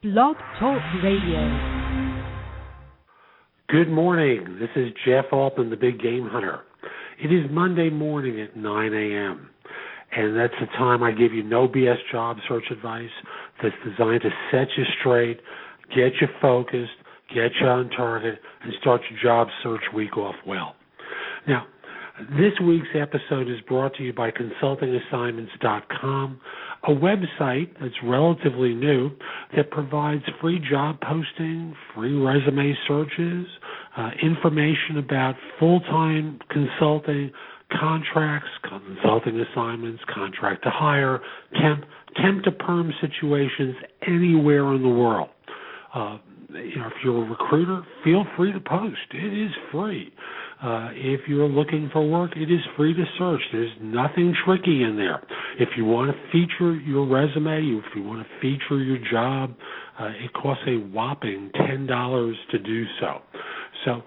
Blog Talk Radio. Good morning. This is Jeff Altman, the Big Game Hunter. It is Monday morning at 9 a.m., and that's the time I give you no BS job search advice that's designed to set you straight, get you focused, get you on target, and start your job search week off well. Now, this week's episode is brought to you by consultingassignments.com, a website that's relatively new that provides free job posting, free resume searches, information about full-time consulting, contracts, consulting assignments, contract to hire, temp to perm situations anywhere in the world. If you're a recruiter, feel free to post. It is free. If you're looking for work, it is free to search. There's nothing tricky in there. If you want to feature your resume, if you want to feature your job, it costs a whopping $10 to do so. So,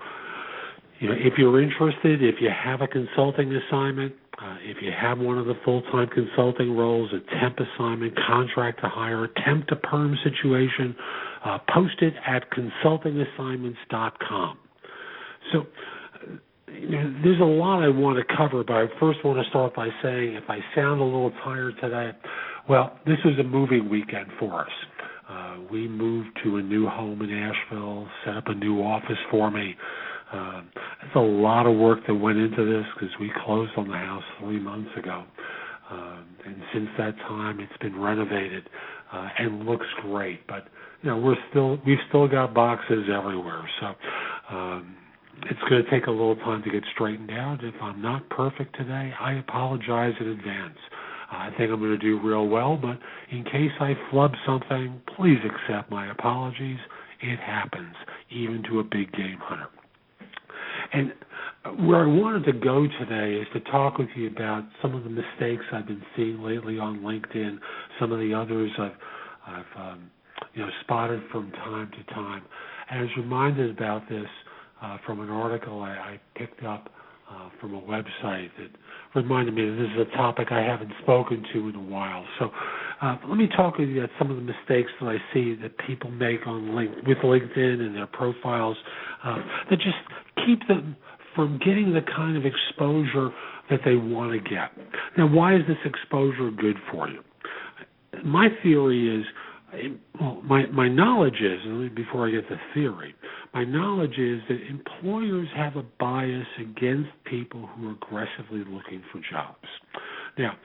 if you're interested, if you have a consulting assignment, if you have one of the full-time consulting roles, a temp assignment, contract to hire, temp to perm situation, post it at consultingassignments.com. So, there's a lot I want to cover, but I first want to start by saying if I sound a little tired today, well, this was a moving weekend for us. We moved to a new home in Asheville, set up a new office for me. There's a lot of work that went into this because we closed on the house 3 months ago. And since that time, it's been renovated and looks great. But, we've still got boxes everywhere. So it's going to take a little time to get straightened out. If I'm not perfect today, I apologize in advance. I think I'm going to do real well, but in case I flub something, please accept my apologies. It happens, even to a big game hunter. And where I wanted to go today is to talk with you about some of the mistakes I've been seeing lately on LinkedIn, some of the others I've spotted from time to time. And I was reminded about this from an article I picked up from a website that reminded me that this is a topic I haven't spoken to in a while. So let me talk with you about some of the mistakes that I see that people make with LinkedIn and their profiles that just keep them from getting the kind of exposure that they want to get. Now, why is this exposure good for you? My theory is, my knowledge is, and before I get to theory, my knowledge is that employers have a bias against people who are aggressively looking for jobs. Now,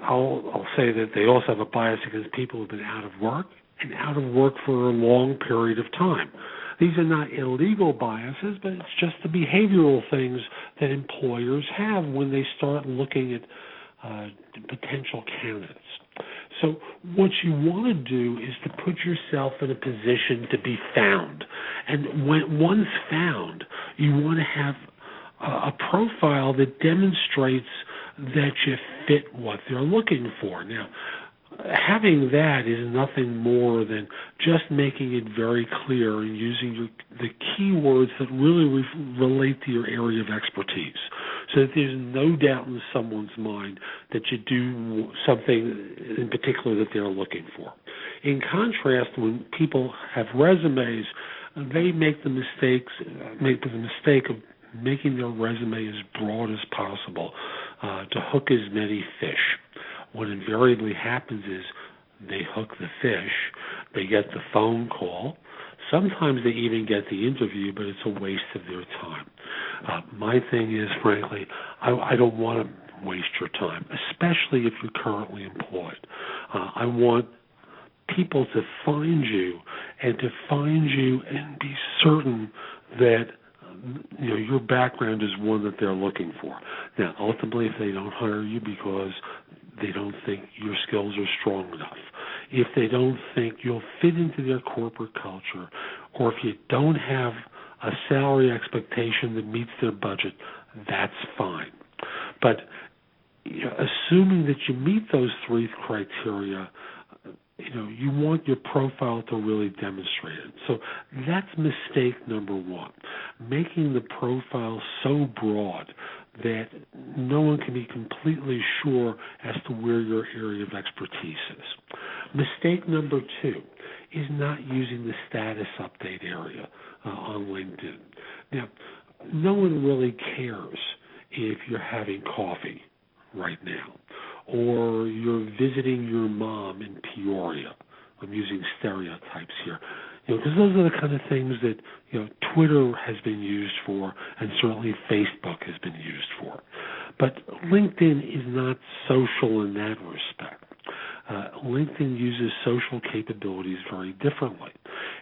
I'll say that they also have a bias against people who have been out of work and out of work for a long period of time. These are not illegal biases, but it's just the behavioral things that employers have when they start looking at potential candidates. So what you want to do is to put yourself in a position to be found. And once found, you want to have a profile that demonstrates that you fit what they're looking for. Now, having that is nothing more than just making it very clear and using the keywords that really relate to your area of expertise, so that there's no doubt in someone's mind that you do something in particular that they're looking for. In contrast, when people have resumes, they make the mistake of making their resume as broad as possible to hook as many fish. What invariably happens is they hook the fish, they get the phone call, sometimes they even get the interview, but it's a waste of their time. My thing is, frankly, I don't want to waste your time, especially if you're currently employed. I want people to find you and be certain that your background is one that they're looking for. Now, ultimately, if they don't hire you because they don't think your skills are strong enough, if they don't think you'll fit into their corporate culture, or if you don't have a salary expectation that meets their budget, that's fine. But assuming that you meet those three criteria, you want your profile to really demonstrate it. So that's mistake number one, making the profile so broad that no one can be completely sure as to where your area of expertise is. Mistake number two is not using the status update area on LinkedIn. Now, no one really cares if you're having coffee right now or you're visiting your mom in Peoria. I'm using stereotypes here. Because those are the kind of things that Twitter has been used for, and certainly Facebook has been used for. But LinkedIn is not social in that respect. LinkedIn uses social capabilities very differently.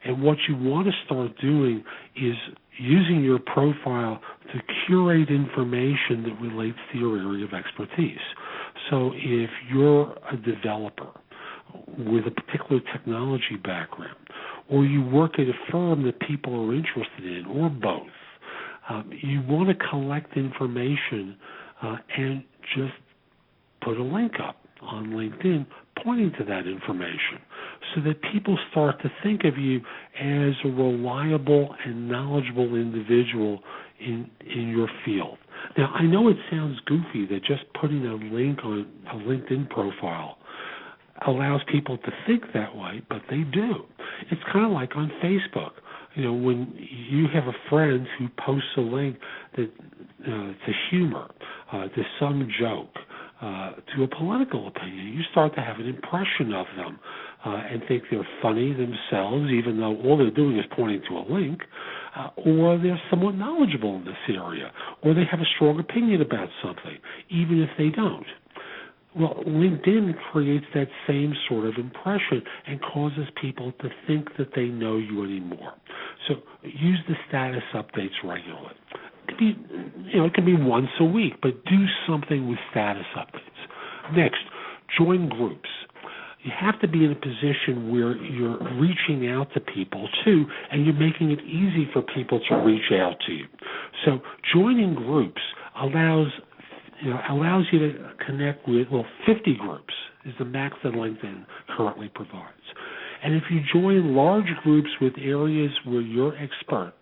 And what you want to start doing is using your profile to curate information that relates to your area of expertise. So if you're a developer with a particular technology background, or you work at a firm that people are interested in, or both, you want to collect information and just put a link up on LinkedIn pointing to that information so that people start to think of you as a reliable and knowledgeable individual in your field. Now, I know it sounds goofy that just putting a link on a LinkedIn profile allows people to think that way, but they do. It's kind of like on Facebook. When you have a friend who posts a link that to humor, to some joke, to a political opinion, you start to have an impression of them and think they're funny themselves, even though all they're doing is pointing to a link, or they're somewhat knowledgeable in this area, or they have a strong opinion about something, even if they don't. Well, LinkedIn creates that same sort of impression and causes people to think that they know you anymore. So use the status updates regularly. It can be once a week, but do something with status updates. Next, join groups. You have to be in a position where you're reaching out to people too, and you're making it easy for people to reach out to you. So joining groups allows you to connect with, 50 groups is the max that LinkedIn currently provides. And if you join large groups with areas where you're expert,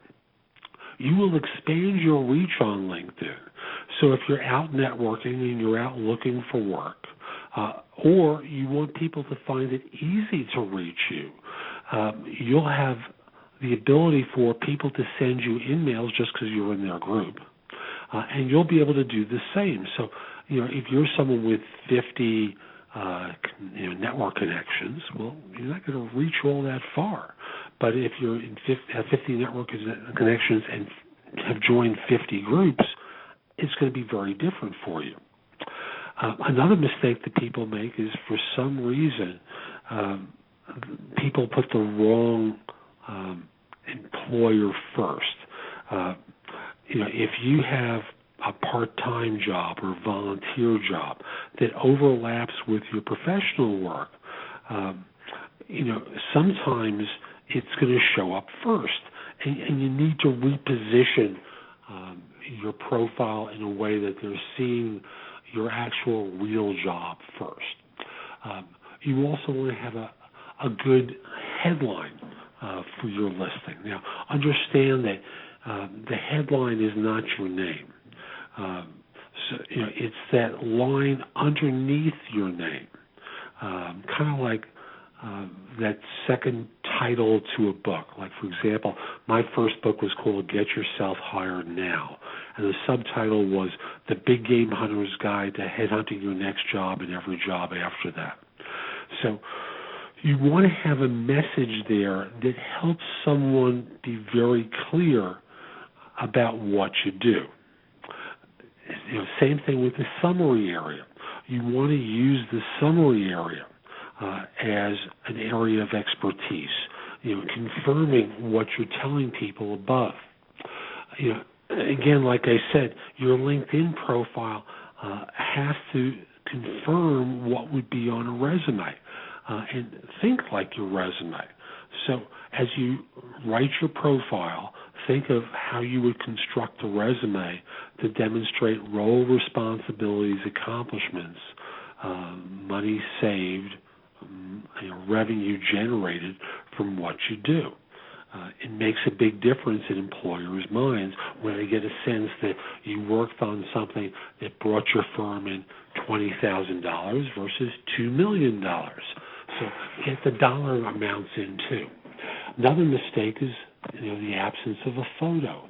you will expand your reach on LinkedIn. So if you're out networking and you're out looking for work, or you want people to find it easy to reach you, you'll have the ability for people to send you emails just because you're in their group. And you'll be able to do the same. So, if you're someone with 50 network connections, you're not going to reach all that far. But if you're in 50 network connections and have joined 50 groups, it's going to be very different for you. Another mistake that people make is, for some reason, people put the wrong employer first. If you have a part-time job or volunteer job that overlaps with your professional work, sometimes it's going to show up first, and you need to reposition your profile in a way that they're seeing your actual real job first. You also want to have a good headline for your listing. Now, understand that the headline is not your name. It's that line underneath your name, kind of like that second title to a book. Like, for example, my first book was called Get Yourself Hired Now, and the subtitle was The Big Game Hunter's Guide to Headhunting Your Next Job and Every Job After That. So you want to have a message there that helps someone be very clear about what you do. Same thing with the summary area. You want to use the summary area as an area of expertise, confirming what you're telling people above. Again, like I said, your LinkedIn profile has to confirm what would be on a resume and think like your resume. So as you write your profile, think of how you would construct a resume to demonstrate role responsibilities, accomplishments, money saved, revenue generated from what you do. It makes a big difference in employers' minds when they get a sense that you worked on something that brought your firm in $20,000 versus $2 million. So get the dollar amounts in too. Another mistake is, the absence of a photo.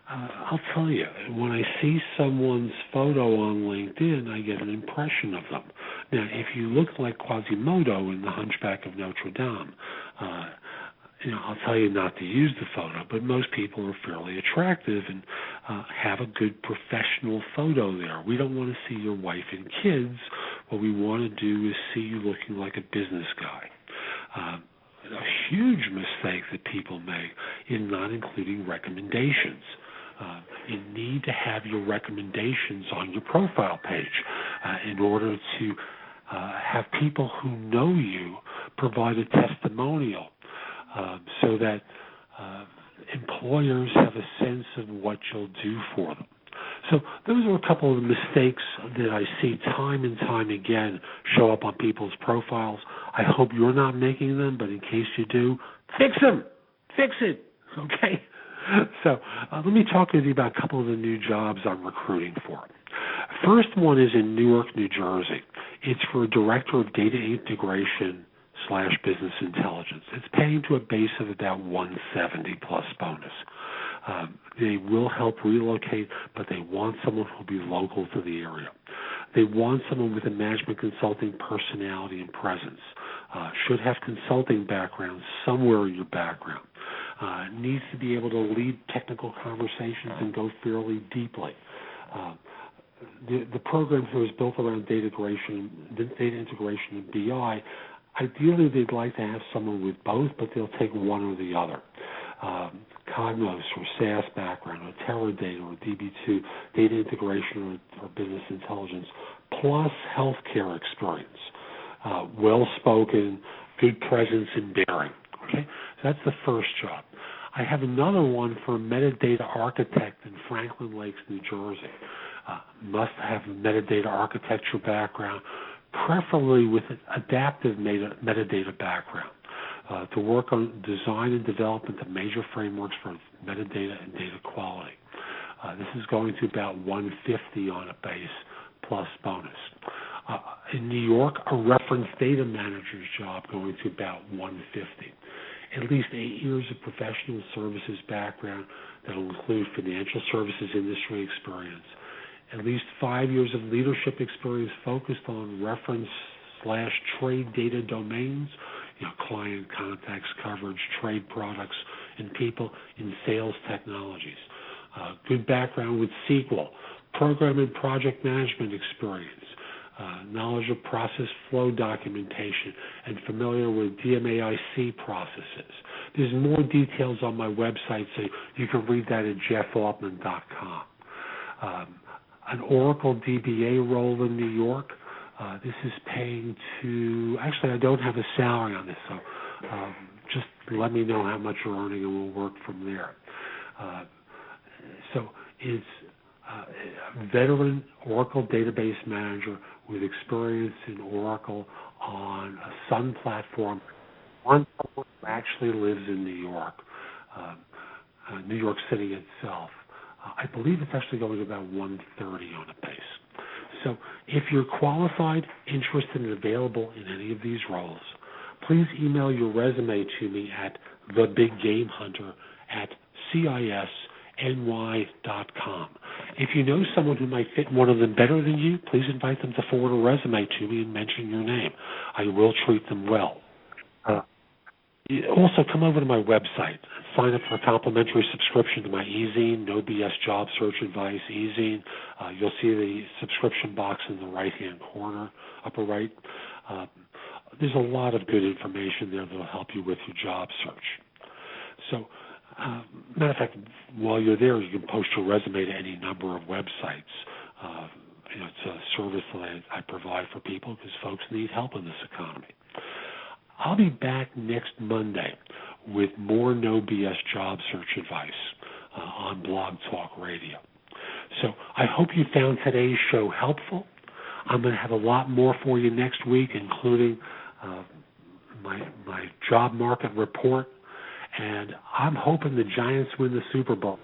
I'll tell you, when I see someone's photo on LinkedIn, I get an impression of them. Now, if you look like Quasimodo in The Hunchback of Notre Dame, I'll tell you not to use the photo, but most people are fairly attractive and have a good professional photo there. We don't want to see your wife and kids. What we want to do is see you looking like a business guy. A huge mistake that people make is not including recommendations. You need to have your recommendations on your profile page in order to have people who know you provide a testimonial so that employers have a sense of what you'll do for them. So those are a couple of the mistakes that I see time and time again show up on people's profiles. I hope you're not making them, but in case you do, fix them. Fix it, okay? So let me talk with you about a couple of the new jobs I'm recruiting for. First one is in Newark, New Jersey. It's for a director of data integration / business intelligence. It's paying to a base of about 170 plus bonus. They will help relocate, but they want someone who will be local to the area. They want someone with a management consulting personality and presence. Should have consulting background somewhere in your background. Needs to be able to lead technical conversations and go fairly deeply. The program here is built around data integration and BI. Ideally, they'd like to have someone with both, but they'll take one or the other. Cognos or SaaS background or Teradata or DB2, data integration or business intelligence, plus healthcare experience. Well-spoken, good presence and bearing. Okay, so that's the first job. I have another one for a metadata architect in Franklin Lakes, New Jersey. Must have a metadata architecture background, preferably with an adaptive metadata background, to work on design and development of major frameworks for metadata and data quality. This is going to about 150 on a base plus bonus. In New York, a reference data manager's job going to about 150. At least 8 years of professional services background that will include financial services industry experience. At least 5 years of leadership experience focused on reference/trade data domains, client contacts, coverage, trade products, and people in sales technologies. Good background with SQL, program and project management experience, knowledge of process flow documentation, and familiar with DMAIC processes. There's more details on my website, so you can read that at jeffoaltman.com. An Oracle DBA role in New York. This is paying to, actually I don't have a salary on this, so just let me know how much you're earning and we'll work from there. So it's a veteran Oracle database manager with experience in Oracle on a Sun platform. One who actually lives in New York, New York City itself. I believe it's actually going to about 130 on a base. So if you're qualified, interested, and available in any of these roles, please email your resume to me at thebiggamehunter@cisny.com. If you know someone who might fit one of them better than you, please invite them to forward a resume to me and mention your name. I will treat them well. Also, come over to my website. Sign up for a complimentary subscription to my e-zine, No BS Job Search Advice e-zine. You'll see the subscription box in the right-hand corner, upper right. There's a lot of good information there that will help you with your job search. So, matter of fact, while you're there, you can post your resume to any number of websites. It's a service that I provide for people because folks need help in this economy. I'll be back next Monday with more No BS job search advice on Blog Talk Radio. So I hope you found today's show helpful. I'm going to have a lot more for you next week, including my job market report, and I'm hoping the Giants win the Super Bowl.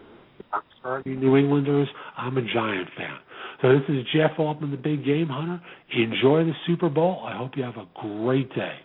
I'm sorry, you New Englanders, I'm a Giant fan. So this is Jeff Altman, the Big Game Hunter. Enjoy the Super Bowl. I hope you have a great day.